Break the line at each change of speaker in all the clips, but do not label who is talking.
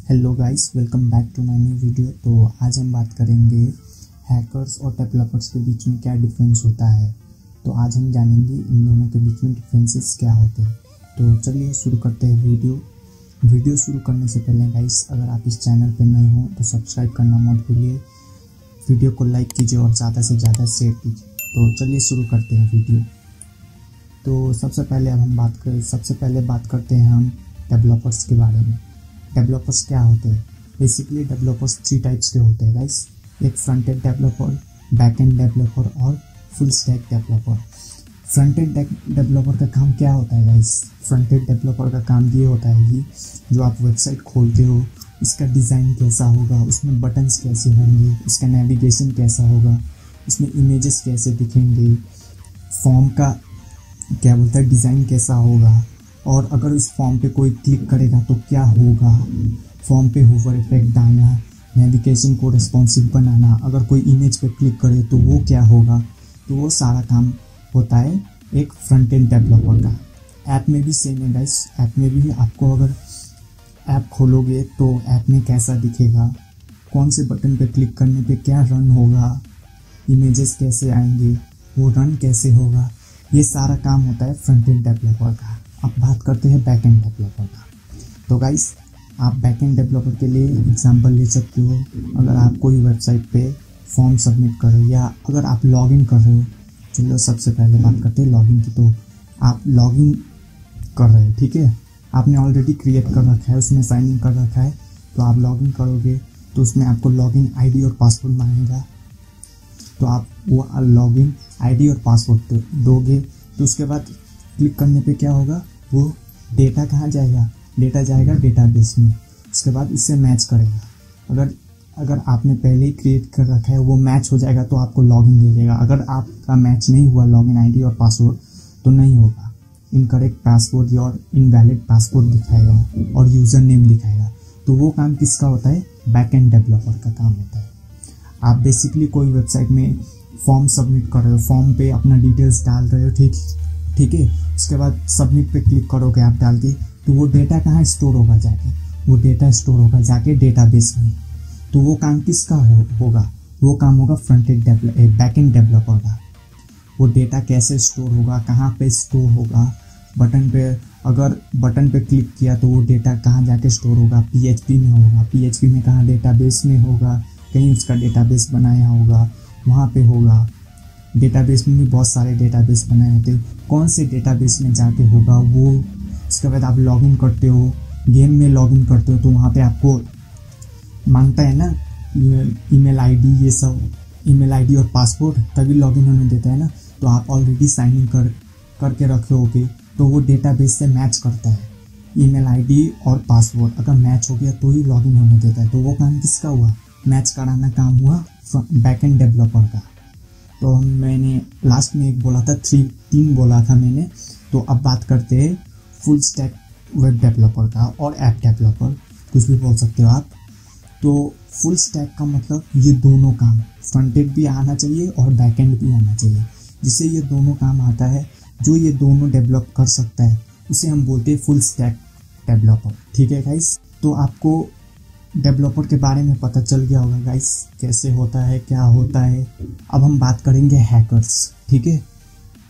Hello guys, welcome back to my new video. तो आज हम बात करेंगे हैकर्स और डेवलपर्स के बीच में क्या डिफरेंस होता है। तो आज हम जानेंगे इन दोनों के बीच में डिफरेंसेस क्या होते हैं। तो चलिए शुरू करते हैं वीडियो शुरू करने से पहले गाइस, अगर आप इस चैनल पर नए हो तो सब्सक्राइब करना मत भूलिए, वीडियो को लाइक कीजिए और ज़्यादा से ज़्यादा शेयर कीजिए। तो चलिए शुरू करते हैं वीडियो। तो सबसे पहले बात करते हैं हम डेवलपर्स के बारे में। डेवलपर्स क्या होते हैं? बेसिकली डेवलपर्स 3 टाइप्स के होते हैं गाइस। एक front end developer, back end developer और full stack developer. Front end developer का काम क्या होता है गाइस? फ्रंट एंड डेवलपर का काम ये होता है कि जो आप वेबसाइट खोलते हो इसका डिज़ाइन कैसा होगा, उसमें बटन्स कैसे होंगे, इसका नेविगेशन कैसा होगा, उसमें इमेजेस कैसे दिखेंगे, फॉर्म का क्या बोलता है डिज़ाइन कैसा होगा, और अगर उस फॉर्म पे कोई क्लिक करेगा तो क्या होगा, फॉर्म पे होवर इफेक्ट डालना, नेविगेशन को रिस्पॉन्सिव बनाना, अगर कोई इमेज पे क्लिक करे तो वो क्या होगा। तो वो सारा काम होता है एक फ्रंट एंड डेवलपर का। ऐप में भी सेम है गाइस। ऐप में भी आपको अगर ऐप खोलोगे तो ऐप में कैसा दिखेगा, कौन से बटन पे क्लिक करने पे क्या रन होगा, इमेजेस कैसे आएंगे, वो रन कैसे होगा, ये सारा काम होता है फ्रंट एंड डेवलपर का। अब बात करते हैं बैक एंड डेवलपर का। तो गाइस, आप बैक एंड डेवलपर के लिए एग्जांपल ले सकते हो। अगर आप कोई वेबसाइट पे फॉर्म सबमिट कर रहे हो या अगर आप लॉगिन कर रहे हो, चलो सबसे पहले बात करते हैं लॉगिन की। तो आप लॉगिन कर रहे हो, ठीक है, आपने ऑलरेडी क्रिएट कर रखा है, उसमें साइन इन कर रखा है। तो आप लॉगिन करोगे तो उसमें आपको लॉगिन आईडी और पासवर्ड मांगेगा। तो आप वो लॉगिन आईडी और पासवर्ड दोगे तो उसके बाद क्लिक करने पे क्या होगा, वो डेटा कहाँ जाएगा, डेटा जाएगा डेटाबेस में। उसके बाद इससे मैच करेगा। अगर आपने पहले ही क्रिएट कर रखा है वो मैच हो जाएगा तो आपको लॉगिन दे देगा। अगर आपका मैच नहीं हुआ लॉगिन आईडी और पासवर्ड तो नहीं होगा, इनकरेक्ट पासवर्ड और इनवैलिड पासवर्ड दिखाएगा और यूज़र नेम दिखाएगा। तो वो काम किसका होता है? बैक एंड डेवलपर का काम होता है। आप बेसिकली कोई वेबसाइट में फॉर्म सबमिट कर रहे हो, फॉर्म पे अपना डिटेल्स डाल रहे हो, ठीक है। उसके बाद सबमिट पे क्लिक करोगे आप डाल के, तो वो डेटा कहाँ स्टोर होगा जाके, वो डेटा स्टोर होगा जाके डेटाबेस में। तो वो काम किसका होगा? वो काम होगा बैक एंड डेवलपर का। वो डेटा कैसे स्टोर होगा, कहाँ पे स्टोर होगा, अगर बटन पे क्लिक किया तो वो डेटा कहाँ जाके स्टोर होगा, PHP में होगा, PHP में कहाँ डेटाबेस में होगा, कहीं उसका डेटाबेस बनाया होगा वहाँ पे होगा। डेटाबेस में भी बहुत सारे डेटाबेस बनाए होते हैं, कौन से डेटाबेस में जाके होगा वो। उसके बाद आप लॉगिन करते हो, गेम में लॉगिन करते हो तो वहाँ पे आपको मांगता है ना ईमेल आईडी, ये सब ईमेल आईडी और पासवर्ड, तभी लॉगिन होने देता है ना। तो आप ऑलरेडी साइन इन करके रखे होगे तो वो डेटाबेस से मैच करता है ईमेल आईडी और पासवर्ड। अगर मैच हो गया तो ही लॉगिन होने देता है। तो वो काम किसका हुआ? मैच कराना काम हुआ बैक एंड डेवलपर का। तो मैंने लास्ट में एक बोला था, 3 बोला था मैंने। तो अब बात करते हैं फुल स्टैक वेब डेवलपर का और ऐप डेवलपर, कुछ भी बोल सकते हो आप। तो फुल स्टैक का मतलब ये दोनों काम, फ्रंट एंड भी आना चाहिए और बैक एंड भी आना चाहिए। जिससे ये दोनों काम आता है, जो ये दोनों डेवलप कर सकता है, उसे हम बोलते हैं फुल स्टैक डेवलपर, ठीक है गाइस। तो आपको डेवलपर के बारे में पता चल गया होगा गाइस, कैसे होता है, क्या होता है। अब हम बात करेंगे हैकर्स, ठीक है।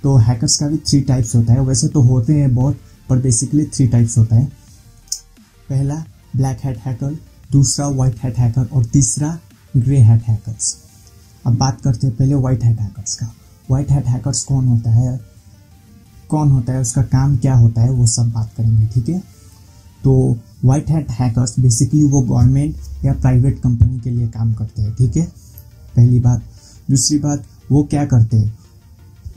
तो हैकर्स का भी 3 टाइप्स होता है। वैसे तो होते हैं बहुत, पर बेसिकली 3 टाइप्स होता है। पहला ब्लैक हैट हैकर, दूसरा वाइट हैट हैकर और तीसरा ग्रे हैट हैकर्स। अब बात करते हैं पहले वाइट हैट हैकर्स का। वाइट हैट हैकर्स कौन होता है, उसका काम क्या होता है, वो सब बात करेंगे, ठीक है। तो वाइट हैट हैकर्स बेसिकली वो गवर्नमेंट या प्राइवेट कंपनी के लिए काम करते हैं, ठीक है, पहली बात। दूसरी बात, वो क्या करते हैं,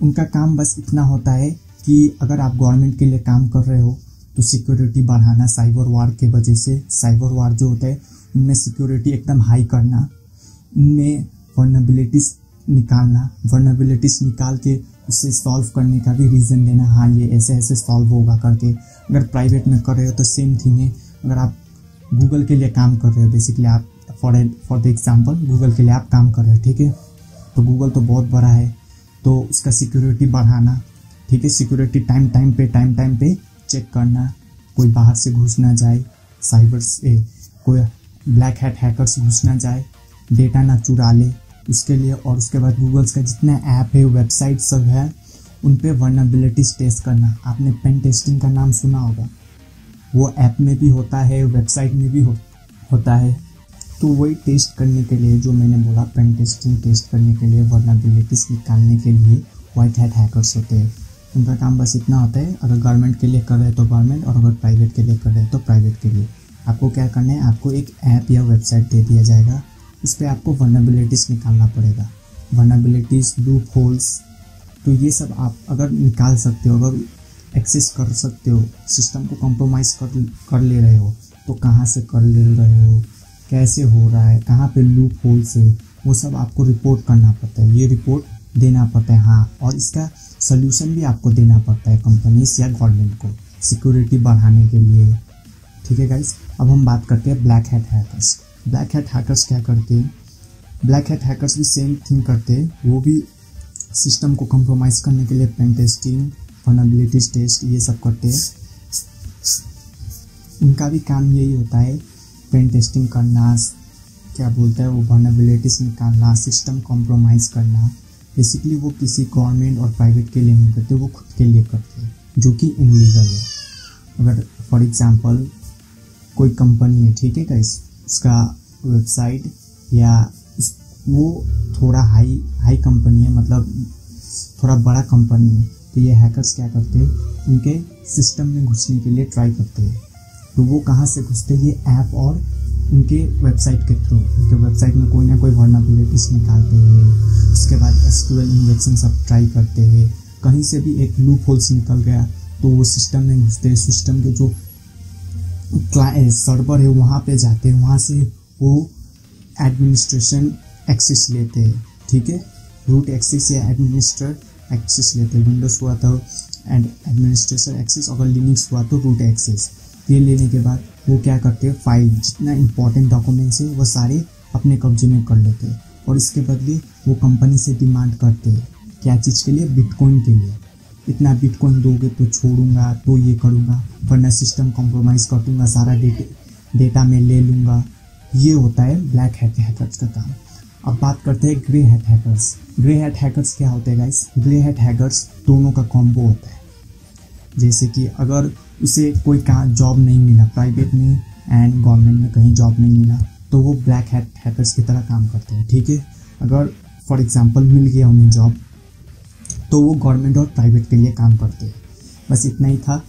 उनका काम बस इतना होता है कि अगर आप गवर्नमेंट के लिए काम कर रहे हो तो सिक्योरिटी बढ़ाना, साइबर वार के वजह से, साइबर वार जो होता है उनमें सिक्योरिटी एकदम हाई करना, उनमें वर्नबिलिटीज निकाल के उससे सॉल्व करने का भी रीज़न देना, हाँ ये ऐसे ऐसे सॉल्व होगा करके। अगर प्राइवेट में कर रहे हो तो सेम थिंग है। अगर आप गूगल के लिए काम कर रहे हो, बेसिकली आप फॉर द एग्जांपल गूगल के लिए आप काम कर रहे हो, ठीक है। तो गूगल तो बहुत बड़ा है, तो उसका सिक्योरिटी बढ़ाना, ठीक है, सिक्योरिटी टाइम टाइम पे चेक करना, कोई बाहर से घुस ना जाए, साइबर से कोई ब्लैक हैट हैकर्स घुस ना जाए, डेटा ना चुरा ले उसके लिए। और उसके बाद गूगल्स का जितना ऐप है, वेबसाइट सब है, उन पे वल्नरेबिलिटीज टेस्ट करना। आपने पेन टेस्टिंग का नाम सुना होगा, वो ऐप में भी होता है, वेबसाइट में भी होता है। तो वही टेस्ट करने के लिए जो मैंने बोला, पेन टेस्टिंग टेस्ट करने के लिए, वल्नरेबिलिटीज निकालने के लिए वाइट हैट हैकर्स होते हैं। उनका काम बस इतना होता है, अगर गवर्नमेंट के लिए कर रहे हैं तो गवर्नमेंट, और अगर प्राइवेट के लिए कर रहे हैं तो प्राइवेट के लिए। आपको क्या करना है, आपको एक ऐप या वेबसाइट दे दिया जाएगा, इस पर आपको वल्नरेबिलिटीज निकालना पड़ेगा। वल्नरेबिलिटीज, लूप होल्स, तो ये सब आप अगर निकाल सकते हो, अगर एक्सेस कर सकते हो, सिस्टम को कॉम्प्रोमाइज़ कर ले रहे हो, तो कहाँ से कर ले रहे हो, कैसे हो रहा है, कहाँ पे लूप होल्स है, वो सब आपको रिपोर्ट करना पड़ता है। ये रिपोर्ट देना पड़ता है, हाँ। और इसका सल्यूशन भी आपको देना पड़ता है कंपनीज या गवर्नमेंट को, सिक्योरिटी बढ़ाने के लिए। ठीक है गाइस, अब हम बात करते हैं black hat hackers. Black hat hackers क्या करते हैं? ब्लैक हैट हैकर्स भी सेम थिंग करते हैं, वो भी सिस्टम को कंप्रोमाइज़ करने के लिए पेन टेस्टिंग, वल्नरेबिलिटीज टेस्ट, ये सब करते हैं। उनका भी काम यही होता है, पेन टेस्टिंग करना, क्या बोलता है वो, वल्नरेबिलिटीज निकालना, सिस्टम कॉम्प्रोमाइज़ करना। बेसिकली वो किसी गवर्नमेंट और प्राइवेट के लिए नहीं करते, वो खुद के लिए करते हैं, जो कि इनलीगल है। अगर फॉर एग्जांपल कोई कंपनी है, ठीक है गाइस, उसका वेबसाइट या वो थोड़ा हाई कंपनी है, मतलब थोड़ा बड़ा कंपनी है, तो ये हैकर्स क्या करते हैं, उनके सिस्टम में घुसने के लिए ट्राई करते हैं। तो वो कहाँ से घुसते हैं, ये ऐप और उनके वेबसाइट के थ्रू। उनके वेबसाइट में कोई ना कोई वल्नरेबिलिटीज निकालते हैं, उसके बाद SQL इंजेक्शन सब ट्राई करते हैं। कहीं से भी एक लूप होल्स निकल गया तो वो सिस्टम में घुसते हैं, सिस्टम के जो सर्वर है वहाँ पे जाते हैं, वहाँ से वो एडमिनिस्ट्रेशन एक्सेस लेते हैं। ठीक है, रूट एक्सेस या एडमिनिस्ट्रेटर एक्सेस लेते हैं। विंडोज़ हुआ तो एडमिनिस्ट्रेशन एक्सेस, अगर लिनक्स हुआ तो रूट एक्सेस। ये लेने के बाद वो क्या करते हैं, फाइल जितना इंपॉर्टेंट डॉक्यूमेंट्स है वो सारे अपने कब्जे में कर लेते हैं। और इसके बदले वो कंपनी से डिमांड करते हैं, क्या चीज़ के लिए, बिटकॉइन के लिए। इतना बिटकॉइन दोगे तो छोड़ूंगा, तो ये करूँगा, वरना सिस्टम कॉम्प्रोमाइज़ कर दूँगा, सारा डेटा में ले लूँगा। ये होता है ब्लैक हैट हैकर्स का काम। अब बात करते हैं grey hat hackers. Grey hat hackers क्या होते हैं गाइस? ग्रे हैट हैकर्स दोनों का कॉम्बो होता है। जैसे कि अगर उसे कोई काम जॉब नहीं मिला प्राइवेट में एंड गवर्नमेंट में, कहीं जॉब नहीं मिला, तो वो ब्लैक हैट हैकर्स की तरह काम करते हैं। ठीक है, अगर फॉर एग्जांपल मिल गया उन्हें जॉब, तो वो गवर्नमेंट और प्राइवेट के लिए काम करते हैं। बस इतना ही था।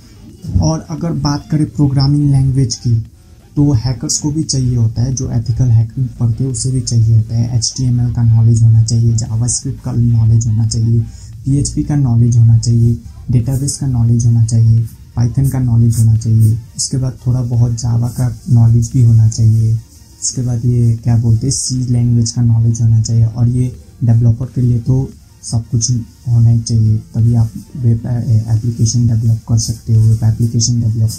और अगर बात करें प्रोग्रामिंग लैंग्वेज की, तो हैकर्स को भी चाहिए होता है, जो एथिकल हैकिंग पढ़ते हैं उसे भी चाहिए होता है। HTML का नॉलेज होना चाहिए, जावास्क्रिप्ट का नॉलेज होना चाहिए, PHP का नॉलेज होना चाहिए, डेटाबेस का नॉलेज होना चाहिए, पाइथन का नॉलेज होना चाहिए। इसके बाद थोड़ा बहुत जावा का नॉलेज भी होना चाहिए। इसके बाद ये क्या बोलते हैं, C लैंग्वेज का नॉलेज होना चाहिए। और ये डेवलपर के लिए तो सब कुछ होना ही चाहिए, तभी आप वेब एप्लीकेशन डेवलप कर सकते हो, वेब एप्लीकेशन डेवलप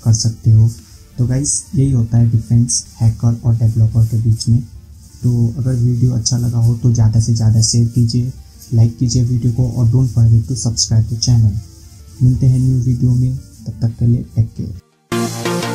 कर सकते हो। तो गाइस यही होता है डिफरेंस हैकर और डेवलपर के बीच में। तो अगर वीडियो अच्छा लगा हो तो ज़्यादा से ज़्यादा शेयर कीजिए, लाइक कीजिए वीडियो को, और don't forget to subscribe the channel. मिलते हैं न्यू वीडियो में, तब तक के लिए टेक केयर।